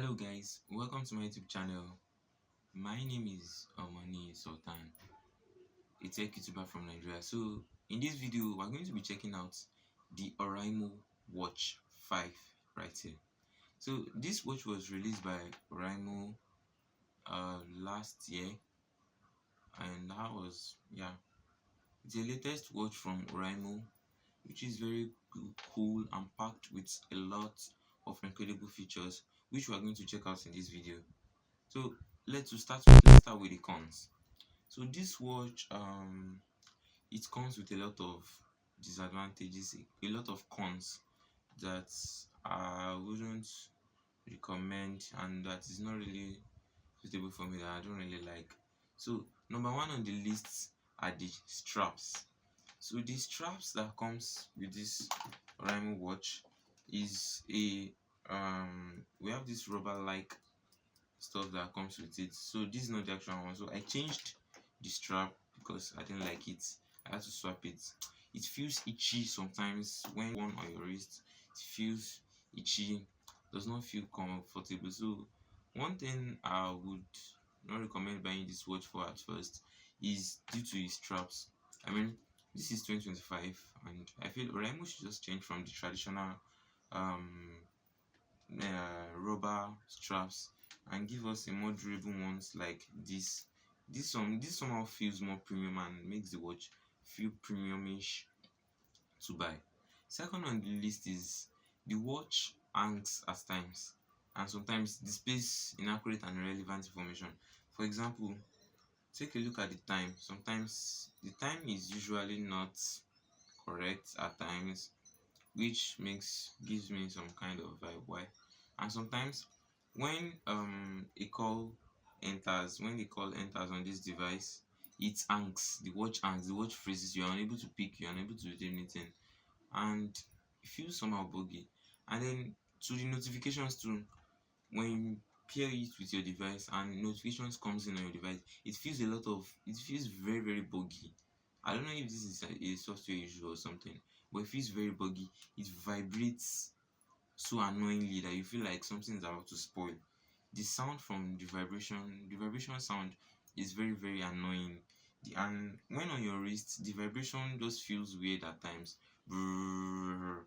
Hello guys, welcome to my YouTube channel. My name is Omani Sultan, a tech YouTuber from Nigeria. So in this video, we're going to be checking out the Oraimo Watch 5 right here. So this watch was released by Oraimo last year, and that was it's the latest watch from Oraimo, which is very cool and packed with a lot of incredible features, which we are going to check out in this video. So let's start with the cons. So this watch it comes with a lot of disadvantages, a lot of cons that I wouldn't recommend and that is not really suitable for me, that I don't really like. So number one on the list are the straps. So the straps that comes with this Oraimo watch is a we have this rubber like stuff that comes with it. So this is not the actual one. So I changed the strap because I didn't like it. I had to swap it. It feels itchy sometimes when worn on your wrist. It feels itchy, does not feel comfortable. So one thing I would not recommend buying this watch for at first is due to its straps. I mean, this is 2025 and I feel Oraimo should just change from the traditional um rubber straps and give us a more durable ones like this. This somehow feels more premium and makes the watch feel premiumish to buy. Second on the list is the watch hangs at times and sometimes displays inaccurate and irrelevant information. For example, take a look at the time. Sometimes the time is usually not correct at times, which makes gives me some kind of vibe why. And sometimes when when the call enters on this device, it hangs, the watch freezes, you're unable to pick, you're unable to do anything, and it feels somehow buggy. And then to the notifications too, when you pair it with your device and notifications comes in on your device, it feels very buggy. I don't know if this is a software issue or something, but it feels very buggy. It vibrates so annoyingly that you feel like something is about to spoil. The sound from the vibration sound is very annoying. And when on your wrist, the vibration just feels weird at times. Brrrr.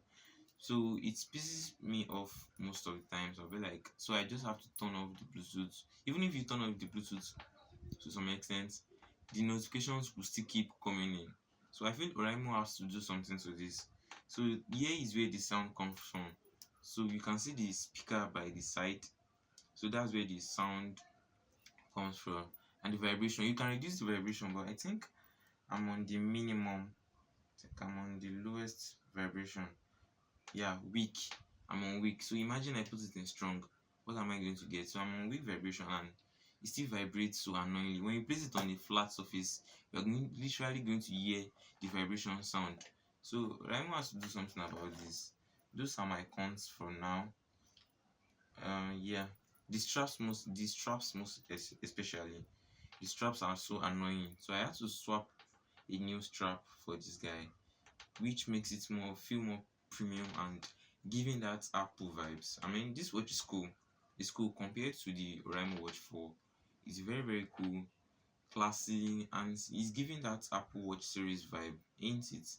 So it pisses me off most of the times. I'll be like, so I just have to turn off the Bluetooth. Even if you turn off the Bluetooth to some extent, the notifications will still keep coming in. So I feel Oraimo has to do something to this. So here is where the sound comes from. So you can see the speaker by the side. So that's where the sound comes from. And the vibration, you can reduce the vibration, but I think I'm on the minimum. I think I'm on the lowest vibration. Yeah, weak. I'm on weak. So imagine I put it in strong. What am I going to get? So I'm on weak vibration and it still vibrates so annoyingly. When you place it on a flat surface, literally going to hear the vibration sound. So Raimo has to do something about this. Those are my cons for now. Yeah, especially the straps are so annoying. So I had to swap a new strap for this guy, which makes it more premium and giving that Apple vibes. I mean, this watch is cool. It's cool compared to the Oraimo Watch 4. It's very cool, classy, and it's giving that Apple Watch series vibe, ain't it?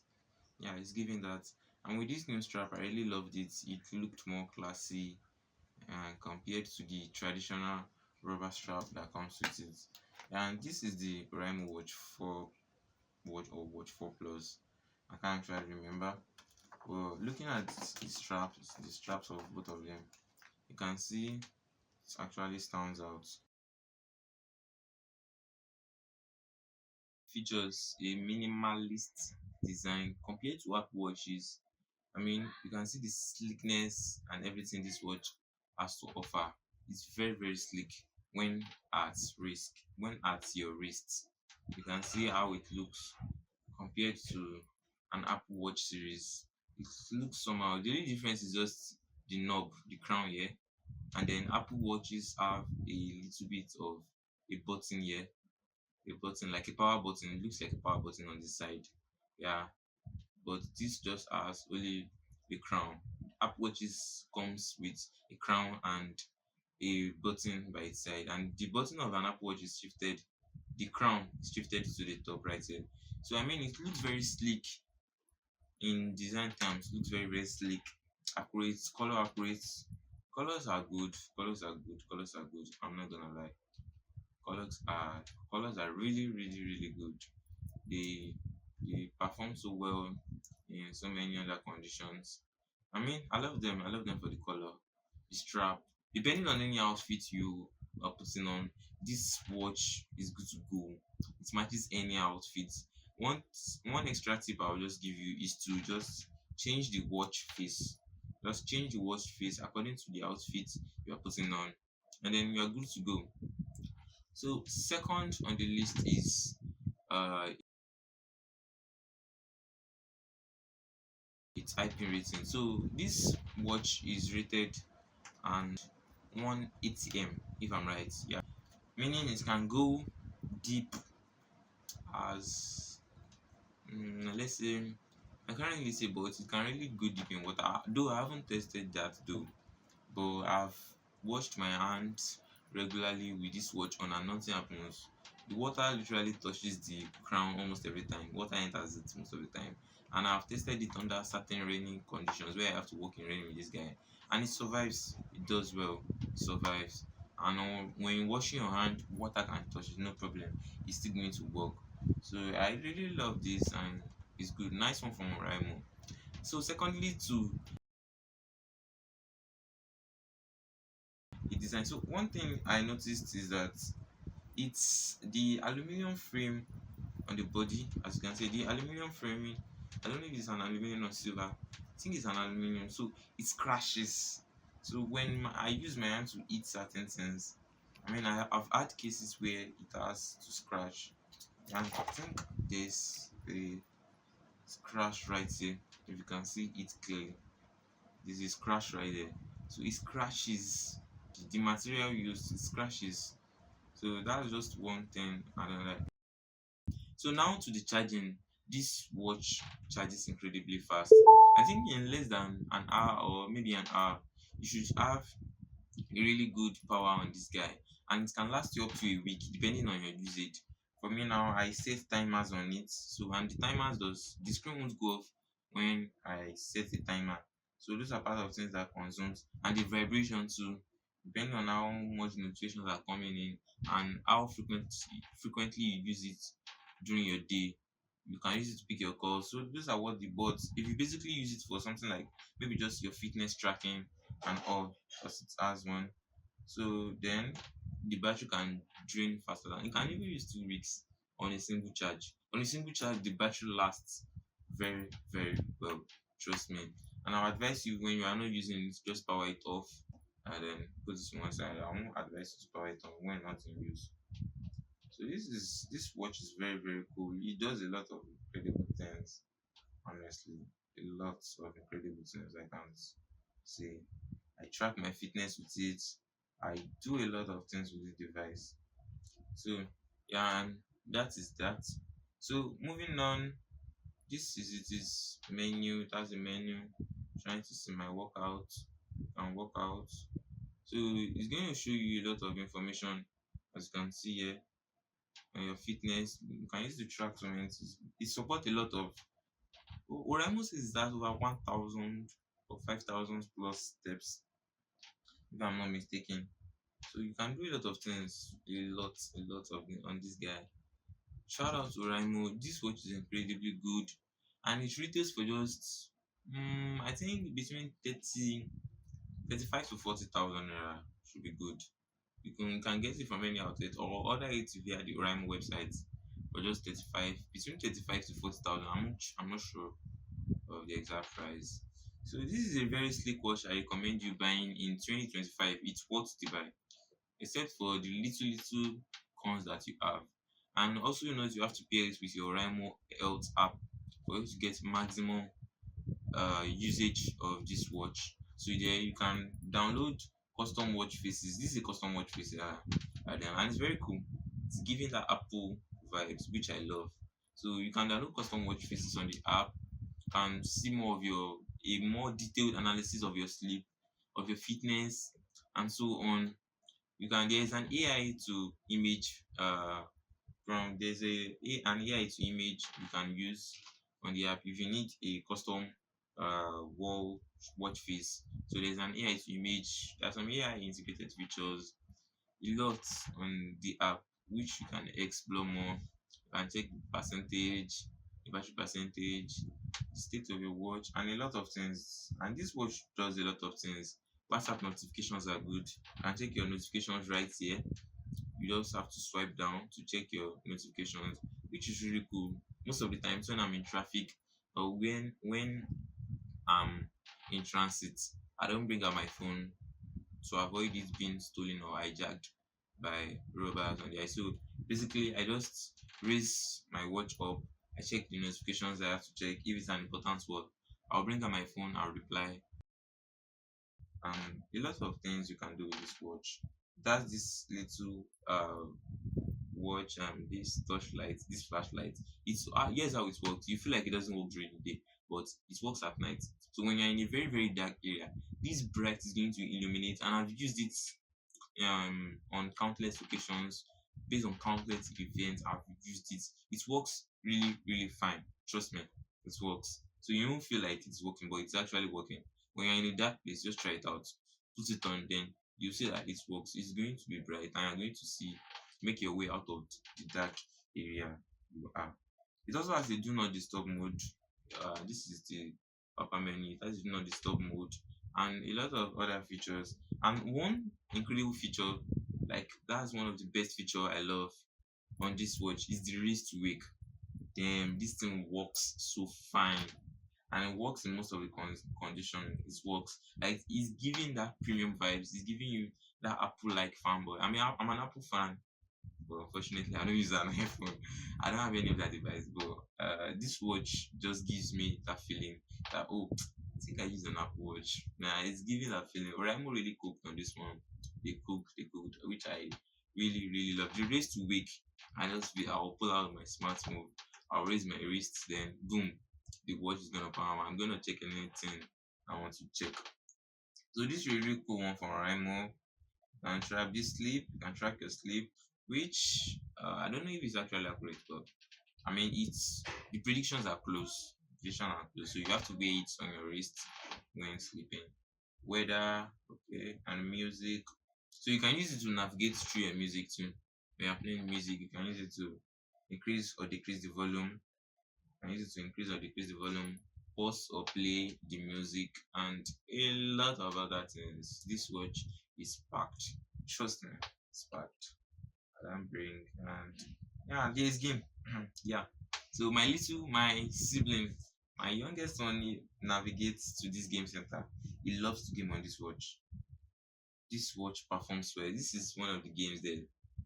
Yeah, it's giving that. And with this new strap, I really loved it. It looked more classy compared to the traditional rubber strap that comes with it. And this is the Oraimo Watch 4 watch or Watch 4 Plus. I can't actually remember. Well, looking at the straps of both of them, you can see it actually stands out. Features a minimalist design compared to Apple watches. I mean, you can see the sleekness and everything this watch has to offer. It's very sleek when when at your wrist. You can see how it looks compared to an Apple Watch series. It looks somehow. The only difference is just the knob, the crown here, and then Apple Watches have a little bit of a button here, a button like a power button. It looks like a power button on the side. Yeah, but this just has only a crown. Apple Watches comes with a crown and a button by its side, and the button of an Apple Watch is shifted. The crown is shifted to the top right here. So I mean, it looks very sleek in design terms. Looks very very sleek, accurate, color accurate. Colors are good. Colors are good. Colors are good. I'm not gonna lie. Colors are colors are really really really good. They they perform so well in so many other conditions. I mean, I love them. I love them for the color, the strap. Depending on any outfit you are putting on, this watch is good to go. It matches any outfit. One extra tip I'll just give you is to just change the watch face. Just change the watch face according to the outfit you are putting on, and then you are good to go. So second on the list is its IP rating. So this watch is rated and 1 ATM if I'm right. Yeah, meaning it can go deep as let's say, I can't really say, but it can really go deep in water. Though I haven't tested that though, but I've washed my hands regularly with this watch on and nothing happens. The water literally touches the crown almost every time. Water enters it most of the time. And I've tested it under certain raining conditions where I have to walk in rain with this guy. And it survives. It does well. It survives. And when you're washing your hand, water can touch it, no problem. It's still going to work. So I really love this and it's good. Nice one from Oraimo. So secondly to the design. So one thing I noticed is that it's the aluminum frame on the body. As you can see, the aluminum framing, I don't know if it's an aluminum or silver. I think it's an aluminum, so it scratches. So when I use my hand to eat certain things, I mean, I've had cases where it has to scratch, and I think there's a scratch right here. If you can see it clearly, there's a scratch right there. So it scratches. The material used, it scratches. So that's just one thing I don't like. So now to the charging. This watch charges incredibly fast. I think in less than an hour or maybe an hour, you should have a really good power on this guy, and it can last you up to a week depending on your usage. For me now, I set timers on it, so and the timers does the screen won't go off when I set a timer. So those are part of things that consumes, and the vibration too, depending on how much notifications are coming in and how frequently you use it during your day. You can use it to pick your calls. So those are what the bots. If you basically use it for something like maybe just your fitness tracking and all, because it has one. So then the battery can drain faster than it can even use 2 weeks on a single charge. On a single charge, the battery lasts very, very well. Trust me. And I'll advise you when you are not using it, just power it off and then put it to one side. I won't advise you to power it on when not in use. So this watch is very, very cool. It does a lot of incredible things, honestly. A lot of incredible things I can't say. I track my fitness with it. I do a lot of things with this device. So yeah, and that is that. So moving on, this is it is menu. It has a menu. Trying to see my workout and workout. So it's going to show you a lot of information as you can see here on your fitness. You can use to track so many things. It supports a lot of Oraimo says that over 1,000 or 5,000 plus steps, if I'm not mistaken. So you can do a lot of things, a lot of it on this guy. Shout out to Oraimo. This watch is incredibly good, and it retails for just I think between 35 to 40,000 naira should be good. You can get it from any outlet or order it via the Oraimo website for just 35 between 35 to 40,000. I'm not sure of the exact price. So this is a very sleek watch I recommend you buying in 2025. It's worth the buy, except for the little cons that you have. And also, you have to pair it with your Oraimo Health app for you to get maximum usage of this watch. So there you can download custom watch faces. This is a custom watch face, and it's very cool. It's giving that Apple vibes, which I love. So you can download custom watch faces on the app and see more of your a more detailed analysis of your sleep, of your fitness, and so on. There's an AI to image from there's an AI to image you can use on the app if you need a custom wall watch face. So there's an AI to image. There's some AI integrated features a lot on the app which you can explore more. You can check the percentage, the battery percentage, state of your watch, and a lot of things. And this watch does a lot of things. WhatsApp notifications are good. You can check your notifications right here. You just have to swipe down to check your notifications, which is really cool. Most of the times when I'm in traffic or when I'm in transit, I don't bring out my phone to avoid it being stolen or hijacked by robbers on the eye. So basically, I just raise my watch up. I check the notifications I have to check. If it's an important one, I'll bring out my phone. I'll reply. A lot of things you can do with this watch. That's this little watch this torchlight, this flashlight. It's here's how it works. You feel like it doesn't work during the day, but it works at night. So when you're in a very very dark area, this bright is going to illuminate, and I've used it on countless occasions based on countless events. I've used it. It works really really fine. Trust me, it works. So you won't feel like it's working, but it's actually working. When you're in a dark place, just try it out. Put it on, then you see that it works. It's going to be bright, and you're going to see make your way out of the dark area you are. It also has a do not disturb mode. This is the upper menu. It has a do not disturb mode and a lot of other features. And one incredible feature, like that's one of the best feature I love on this watch is the raise to wake. Damn, this thing works so fine and it works in most of the condition. It works like it's giving that premium vibes. It's giving you that Apple like fanboy. I mean, I'm an Apple fan, but unfortunately, I don't use an iPhone. I don't have any of that device. But this watch just gives me that feeling that oh, I think I use an Apple Watch. Nah, it's giving that feeling. Oraimo really cooked on this one. They cooked, which I really, really love. The race to wake, I'll pull out my smart move. I'll raise my wrist, then boom, the watch is gonna power. I'm gonna check anything I want to check. So this is a really cool one from Oraimo. You can track this sleep, you can track your sleep, which I don't know if it's actually accurate, but I mean it's the predictions are close. Predictions are close, so you have to wear it on your wrist when sleeping. Weather, okay, and music. So you can use it to navigate through your music too. When you're playing music, you can use it to increase or decrease the volume. You can use it to increase or decrease the volume, pause or play the music, and a lot of other things. This watch is packed. Trust me, it's packed. Alarm bring and yeah, there's game. Yeah. So my sibling, my youngest one he navigates to this game center. He loves to game on this watch. This watch performs well. This is one of the games there.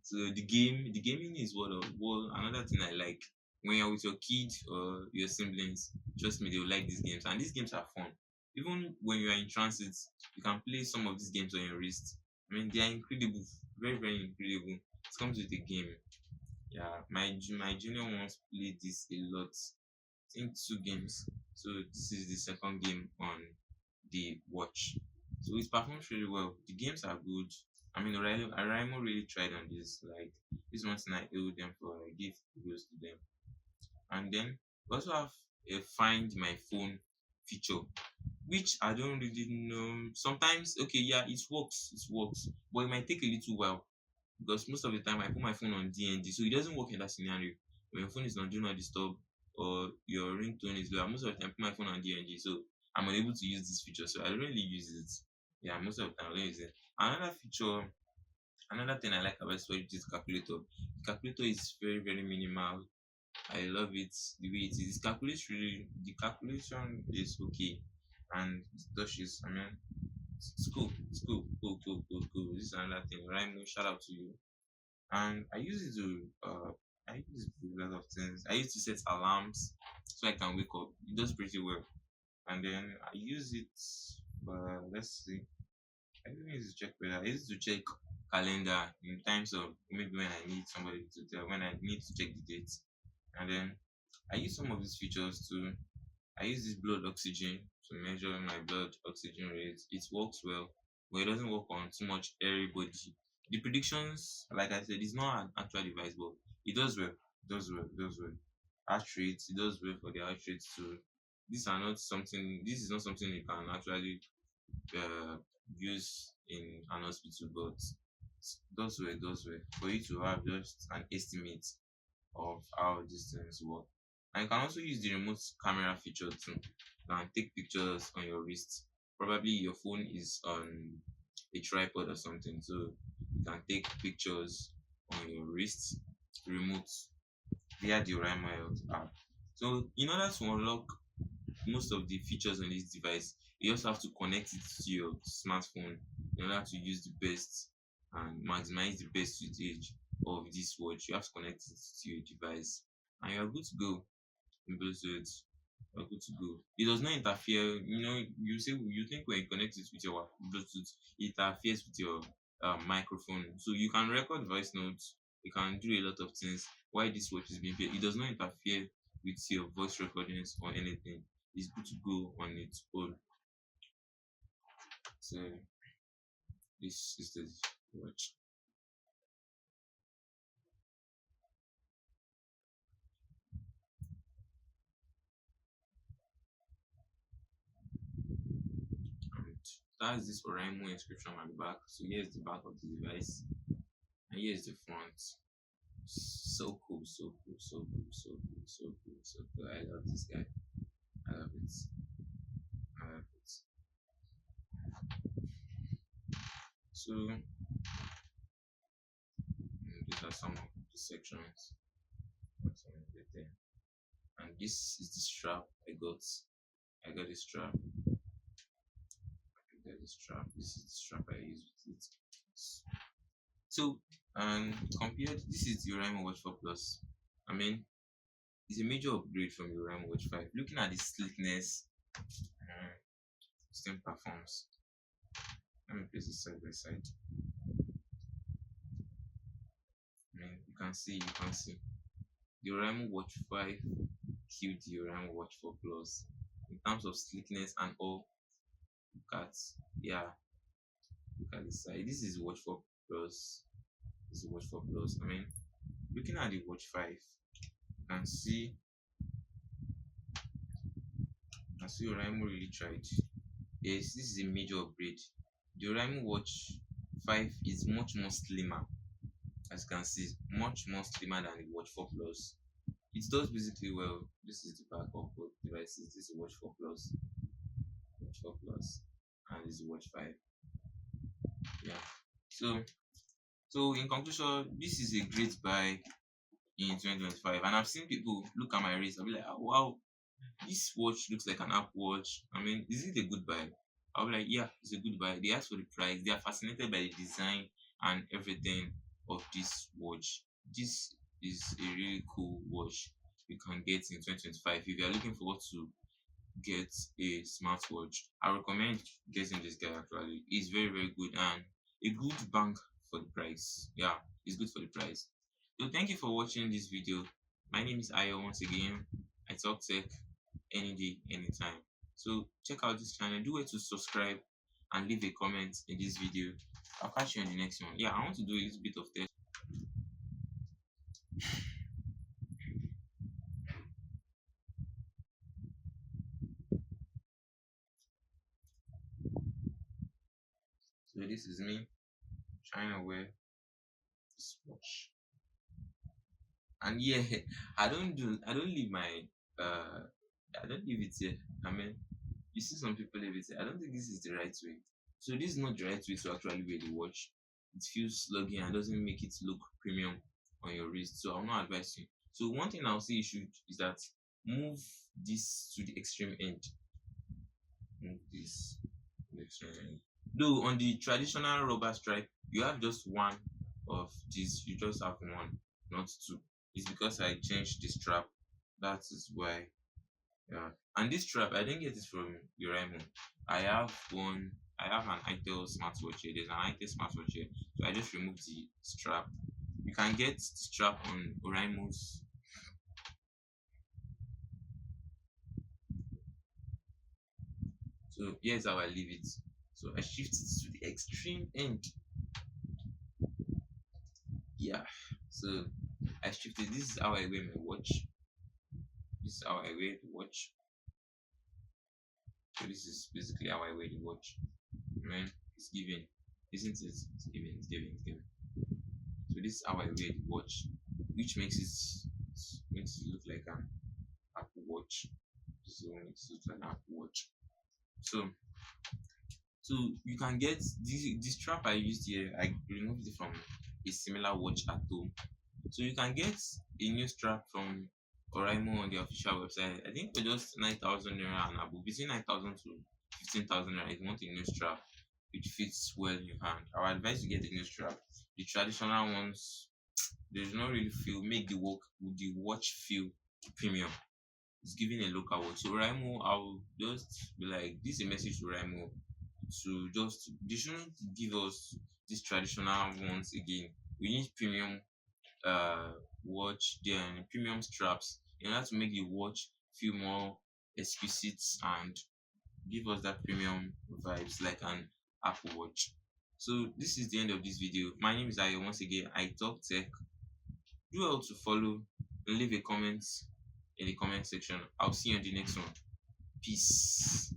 So the gaming is another thing I like. When you're with your kid or your siblings, trust me, they will like these games. And these games are fun. Even when you are in transit, you can play some of these games on your wrist. I mean, they are incredible, very, very incredible. It comes with the game. Yeah, my junior ones played this a lot. I think two games. So this is the second game on the watch. So it performs really well. The games are good. I mean, Oraimo really tried on this. Like this one thing I owe them for. I give kudos to them. And then we also have a find my phone feature, which I don't really know. Sometimes, okay, yeah, it works, but it might take a little while because most of the time I put my phone on DND, so it doesn't work in that scenario. When your phone is on do not disturb or your ringtone is low, most of the time I put my phone on DND, so I'm unable to use this feature. So I don't really use it. Yeah, most of the time I don't use it. Another feature, another thing I like about this is calculator. The calculator is very very minimal. I love it the way it is. It calculates really. The calculation is okay, and the touches. I mean, it's cool. It's cool. Cool. Cool. Cool. Cool. This is another thing. Raimo, shout out to you. And I use it to I use it for a lot of things. I used to set alarms so I can wake up. It does pretty well. And then I use it let's see. I don't use it to check weather. I use it to check calendar in times of maybe when I need somebody to tell when I need to check the dates. And then I use some of these features to I use this blood oxygen to measure my blood oxygen rate. It works well, but it doesn't work on too much airy body The predictions, like I said, is not an actual device, but it does well. It does well. Heart rate, it does well for the heart rate too. This is not something you can actually uh, use in an hospital, but it does well for you to have just an estimate of how these things work. And you can also use the remote camera feature too. You can take pictures on your wrist. Probably your phone is on a tripod or something, so you can take pictures on your wrist remote via the Oraimo Health app. So in order to unlock most of the features on this device, you just have to connect it to your smartphone in order to use the best and maximize the best usage of this watch. You have to connect it to your device and you're good to go in Bluetooth. You're good to go. It does not interfere. You think when you connect it with your Bluetooth, it interferes with your microphone. So you can record voice notes, you can do a lot of things while this watch is being paired. It does not interfere with your voice recordings or anything. It's good to go on its own. So this is the watch. And that's this Oraimo inscription on the back. So here's the back of the device, and here's the front. So cool, so cool, so cool, so cool, so cool, so cool. I love this guy. I love it. I love it. So these are some of the sections. Some of it there. And this is the strap I got. I got this strap. I got this strap. This is the strap I use with it. So, and compared, this is the Oraimo Watch 4 Plus. I mean, it's a major upgrade from the Oraimo Watch 5. Looking at the sleekness, uh, still performs. Let me place it side by side. I mean, you can see. The Oraimo Watch 5 killed the Oraimo Watch 4 Plus in terms of sleekness and all. Look at, yeah, look at the side. This is Watch 4 Plus. This is Watch 4 Plus. I mean, looking at the Watch 5, you can see Oraimo really tried. Yes, this is a major upgrade. The Oraimo Watch 5 is much more slimmer, as you can see, much more slimmer than the Watch 4 Plus. It does basically well. This is the back of both devices. This is Watch 4 Plus, Watch 4 Plus, and this is Watch 5. Yeah. So in conclusion, this is a great buy in 2025. And I've seen people look at my wrist. I'll be like, oh, wow, this watch looks like an Apple watch. I mean, is it a good buy? I'll be like, yeah, it's a good buy. They ask for the price. They are fascinated by the design and everything of this watch. This is a really cool watch you can get in 2025 if you are looking forward to get a smartwatch. I recommend getting this guy actually. It's very, very good and a good bank for the price. Yeah, it's good for the price. So thank you for watching this video. My name is Ayo once again. I talk tech any day, anytime. So check out this channel. Do it to subscribe and leave a comment in this video. I'll catch you in the next one. Yeah, I want to do a little bit of test. So this is me trying to wear this watch. And yeah, I don't leave my uh I don't leave it here. I mean, you see some people leave it here. I don't think this is the right way. So this is not the right way to actually wear the watch. It feels sluggy and doesn't make it look premium on your wrist. So I'll not advise you. So one thing I'll say you should is that move this to the extreme end. Move this to the extreme end. Though on the traditional rubber stripe, you have just one of these. You just have one, not two. It's because I changed the strap. That is why. Yeah. And this strap, I didn't get it from Oraimo. I have one. I have an Itel smartwatch here. There's an Itel smartwatch here. So I just removed the strap. You can get the strap on Oraimo's. So here's how I leave it. So I shift it to the extreme end. Yeah. So I shifted. This is how I wear my watch. This is how I wear the watch. So this is basically how I wear the watch. Man, it's giving. Isn't it? It's giving, it's giving, it's giving. So this is how I wear the watch, which makes it look like an Apple Watch. So it makes it look like an Apple Watch. So so you can get this strap I used here. I removed it from a similar watch at home. So you can get a new strap from Oraimo on the official website. I think for just 9,000 naira and above, between 9,000 to 15,000 naira. If you want a new strap which fits well in your hand, I would advise you get a new strap. The traditional ones, they do not really feel make the watch feel premium. It's giving a local watch. So Oraimo, I'll just be like, this is a message to Oraimo to just they shouldn't give us these traditional ones again. We need premium uh watch then premium straps in order to make the watch feel more exquisite and give us that premium vibes like an Apple Watch. So this is the end of this video. My name is Ayo. Once again, I talk tech. Do well to follow and leave a comment in the comment section. I'll see you on the next one. Peace.